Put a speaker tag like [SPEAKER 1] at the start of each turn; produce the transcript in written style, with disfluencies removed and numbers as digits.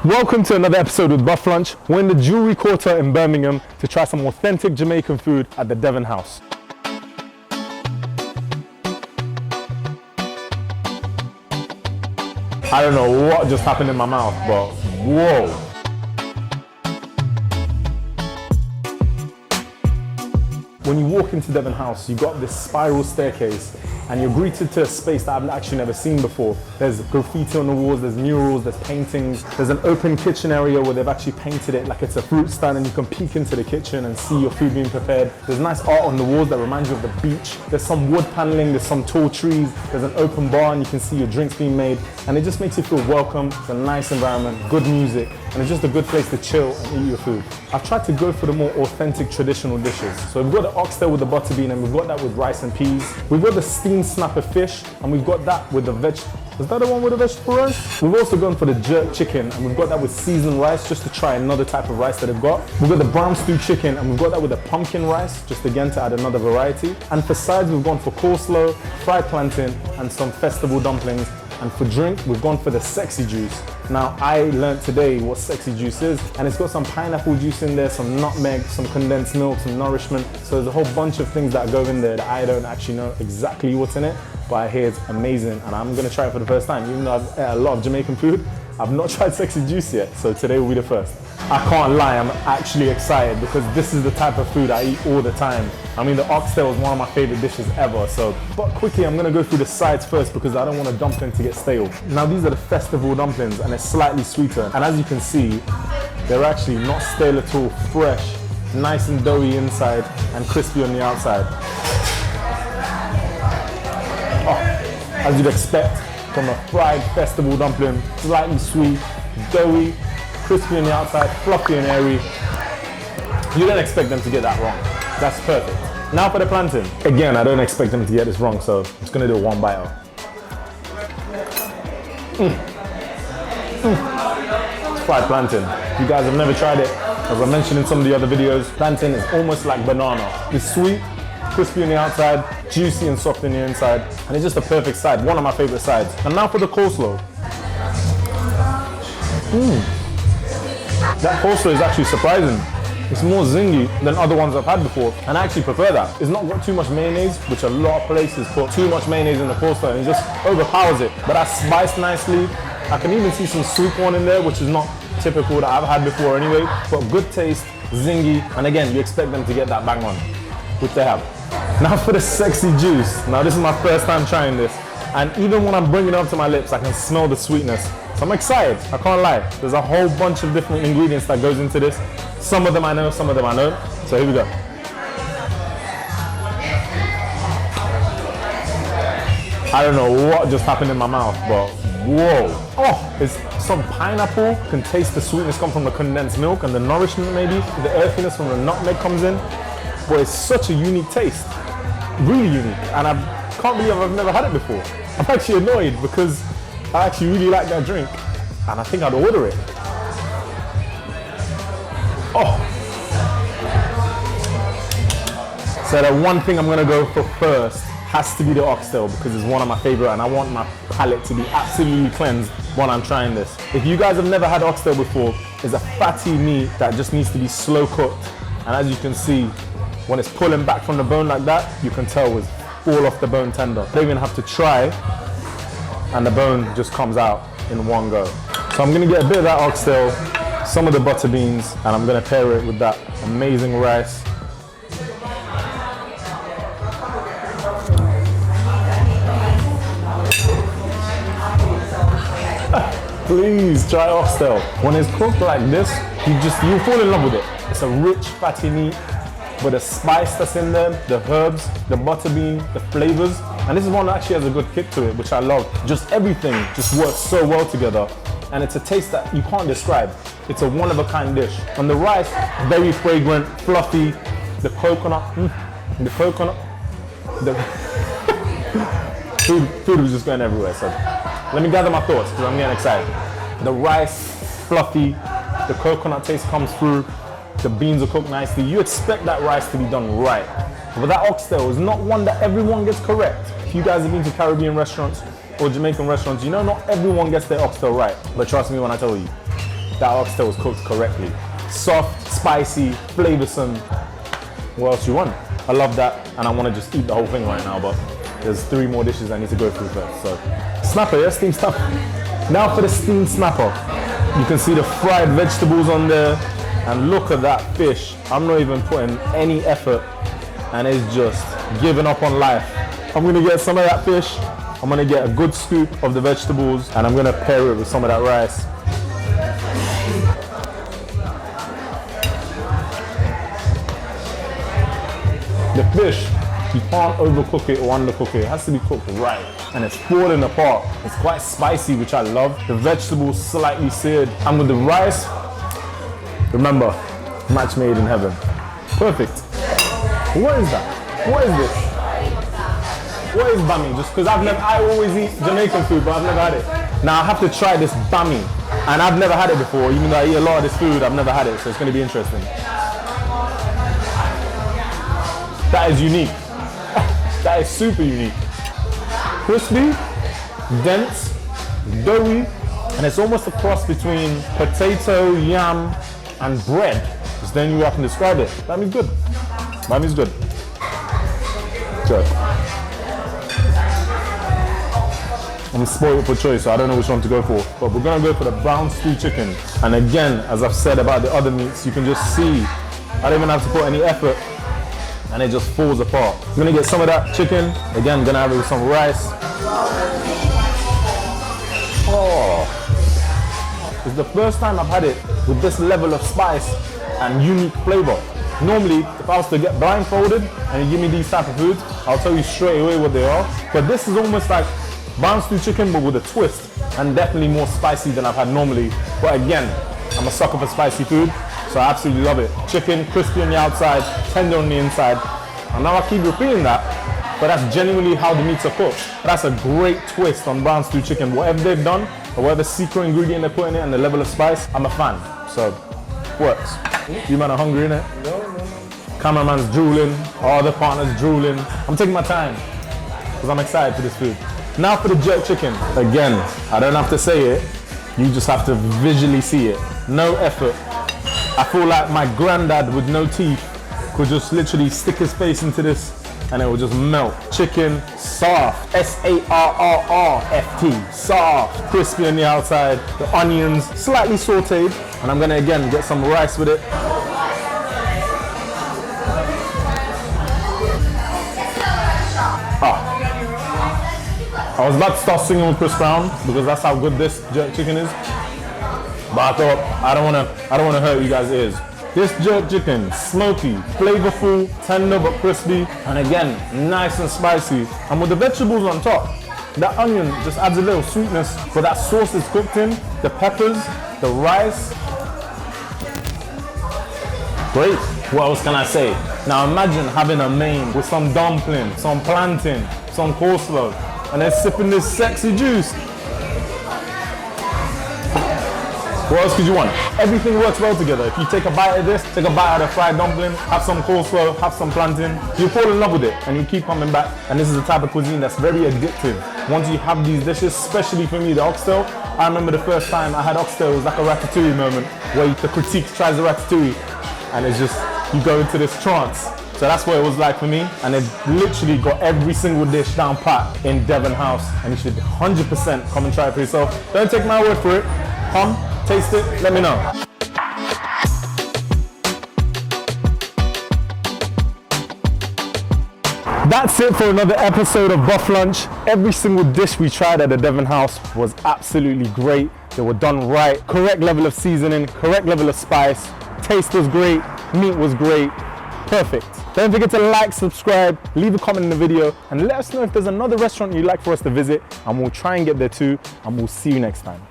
[SPEAKER 1] Welcome to another episode with Bufflunch. We're in the Jewelry Quarter in Birmingham to try some authentic Jamaican food at the Devon House. I don't know what just happened in my mouth, but whoa. When you walk into Devon House, you got this spiral staircase and you're greeted to a space that I've actually never seen before. There's graffiti on the walls, there's murals, there's paintings. There's an open kitchen area where they've actually painted it like it's a fruit stand and you can peek into the kitchen and see your food being prepared. There's nice art on the walls that reminds you of the beach. There's some wood paneling, there's some tall trees, there's an open bar and you can see your drinks being made. And it just makes you feel welcome. It's a nice environment, good music, and it's just a good place to chill and eat your food. I've tried to go for the more authentic traditional dishes. So we've got the oxtail with the butter bean and we've got that with rice and peas. We've got the steamed snapper fish and we've got that with the is that the one with the vegetable rice? We've also gone for the jerk chicken and we've got that with seasoned rice just to try another type of rice that they've got. We've got the brown stew chicken and we've got that with the pumpkin rice just again to add another variety. And for sides we've gone for coleslaw, fried plantain and some festival dumplings. And for drink, we've gone for the sexy juice. Now, I learned today what sexy juice is, and it's got some pineapple juice in there, some nutmeg, some condensed milk, some nourishment. So there's a whole bunch of things that go in there that I don't actually know exactly what's in it, but I hear it's amazing, and I'm gonna try it for the first time. Even though I've ate a lot of Jamaican food, I've not tried sexy juice yet, so today will be the first. I can't lie, I'm actually excited because this is the type of food I eat all the time. I mean, the oxtail is one of my favorite dishes ever, but quickly I'm gonna go through the sides first because I don't want a dumpling to get stale. Now these are the festival dumplings and they're slightly sweeter. And as you can see, they're actually not stale at all, fresh, nice and doughy inside and crispy on the outside. Oh, as you'd expect from a fried festival dumpling, slightly sweet, doughy, crispy on the outside, fluffy and airy. You don't expect them to get that wrong. That's perfect. Now for the plantain. Again, I don't expect them to get this wrong, so I'm just gonna do a one bite. Fried plantain. If you guys have never tried it, as I mentioned in some of the other videos, plantain is almost like banana. It's sweet, crispy on the outside, juicy and soft on the inside, and it's just a perfect side, one of my favorite sides. And now for the coleslaw. That coleslaw is actually surprising. It's more zingy than other ones I've had before, and I actually prefer that. It's not got too much mayonnaise, which a lot of places put too much mayonnaise in the coleslaw and it just overpowers it. But that's spiced nicely. I can even see some sweet corn in there, which is not typical that I've had before anyway, but good taste, zingy, and again, you expect them to get that bang on, which they have. Now for the sexy juice. Now this is my first time trying this, and even when I'm bringing it up to my lips, I can smell the sweetness. So I'm excited, I can't lie. There's a whole bunch of different ingredients that goes into this. Some of them I know, some of them I don't. So here we go. I don't know what just happened in my mouth, but whoa. Oh, it's some pineapple. Can taste the sweetness come from the condensed milk and the nourishment maybe. The earthiness from the nutmeg comes in. But it's such a unique taste, really unique. And I can't believe I've never had it before. I'm actually annoyed because I actually really like that drink and I think I'd order it. Oh. So the one thing I'm gonna go for first has to be the oxtail because it's one of my favorite and I want my palate to be absolutely cleansed while I'm trying this. If you guys have never had oxtail before, it's a fatty meat that just needs to be slow cooked. And as you can see, when it's pulling back from the bone like that, you can tell it's all off the bone tender. I don't even have to try and the bone just comes out in one go. So I'm gonna get a bit of that oxtail, some of the butter beans, and I'm gonna pair it with that amazing rice. Please try oxtail. When it's cooked like this, you fall in love with it. It's a rich, fatty meat, but the spice that's in there, the herbs, the butter bean, the flavors, and this is one that actually has a good kick to it, which I love. Just everything just works so well together, and it's a taste that you can't describe. It's a one-of-a-kind dish. And the rice, very fragrant, fluffy. The coconut, food was just going everywhere. So let me gather my thoughts because I'm getting excited. The rice, fluffy, the coconut taste comes through. The beans are cooked nicely. You expect that rice to be done right. But that oxtail is not one that everyone gets correct. If you guys have been to Caribbean restaurants or Jamaican restaurants, you know not everyone gets their oxtail right. But trust me when I tell you, that oxtail was cooked correctly. Soft, spicy, flavoursome. What else you want? I love that, and I want to just eat the whole thing right now, but there's 3 more dishes I need to go through first. So, snapper, yeah, steamed snapper. Now for the steamed snapper. You can see the fried vegetables on there, and look at that fish. I'm not even putting any effort, and it's just giving up on life. I'm gonna get some of that fish, I'm gonna get a good scoop of the vegetables, and I'm gonna pair it with some of that rice. The fish, you can't overcook it or undercook it. It has to be cooked right. And it's falling apart. It's quite spicy, which I love. The vegetables slightly seared. And with the rice, remember, match made in heaven. Perfect. What is that? What is this? What is bami? Just because I always eat Jamaican food, but I've never had it. Now I have to try this bami. And I've never had it before. Even though I eat a lot of this food, I've never had it. So it's going to be interesting. That is unique. That is super unique. Crispy, dense, doughy, and it's almost a cross between potato, yam, and bread. It's the only way I can describe it. Bami's good. Bami's good. Good. I'm spoiled for choice, so I don't know which one to go for. But we're gonna go for the brown stew chicken. And again, as I've said about the other meats, you can just see, I don't even have to put any effort, and it just falls apart. I'm gonna get some of that chicken. Again, gonna have it with some rice. Oh, it's the first time I've had it with this level of spice and unique flavor. Normally, if I was to get blindfolded and you give me these type of foods, I'll tell you straight away what they are. But this is almost like brown stew chicken, but with a twist, and definitely more spicy than I've had normally. But again, I'm a sucker for spicy food, so I absolutely love it. Chicken, crispy on the outside, tender on the inside. And now I keep repeating that, but that's genuinely how the meats are cooked. That's a great twist on brown stew chicken. Whatever they've done, or whatever secret ingredient they're putting in and the level of spice, I'm a fan. So, works. You man are hungry, innit? No. Cameraman's drooling, all the partners drooling. I'm taking my time, because I'm excited for this food. Now for the jerk chicken. Again, I don't have to say it, you just have to visually see it. No effort. I feel like my granddad with no teeth could just literally stick his face into this and it will just melt. Chicken, soft, S-A-R-R-R-F-T, soft, crispy on the outside, the onions slightly sauteed, and I'm gonna again get some rice with it. I was about to start singing with Chris Brown because that's how good this jerk chicken is. But I thought, I don't wanna hurt you guys' ears. This jerk chicken, smoky, flavorful, tender but crispy, and again, nice and spicy. And with the vegetables on top, that onion just adds a little sweetness, but that sauce is cooked in, the peppers, the rice. Great, what else can I say? Now imagine having a main with some dumpling, some plantain, some coleslaw, and then sipping this sexy juice. What else could you want? Everything works well together. If you take a bite of this, take a bite of the fried dumpling, have some coleslaw, have some plantain, you fall in love with it and you keep coming back. And this is the type of cuisine that's very addictive. Once you have these dishes, especially for me, the oxtail, I remember the first time I had oxtail, it was like a ratatouille moment where the critique tries the ratatouille and it's just, you go into this trance. So that's what it was like for me, and they've literally got every single dish down pat in Devon House, and you should 100% come and try it for yourself. Don't take my word for it. Come, taste it, let me know. That's it for another episode of Bufflunch. Every single dish we tried at the Devon House was absolutely great. They were done right, correct level of seasoning, correct level of spice, taste was great, meat was great, perfect. Don't forget to like, subscribe, leave a comment in the video, and let us know if there's another restaurant you'd like for us to visit, and we'll try and get there too, and we'll see you next time.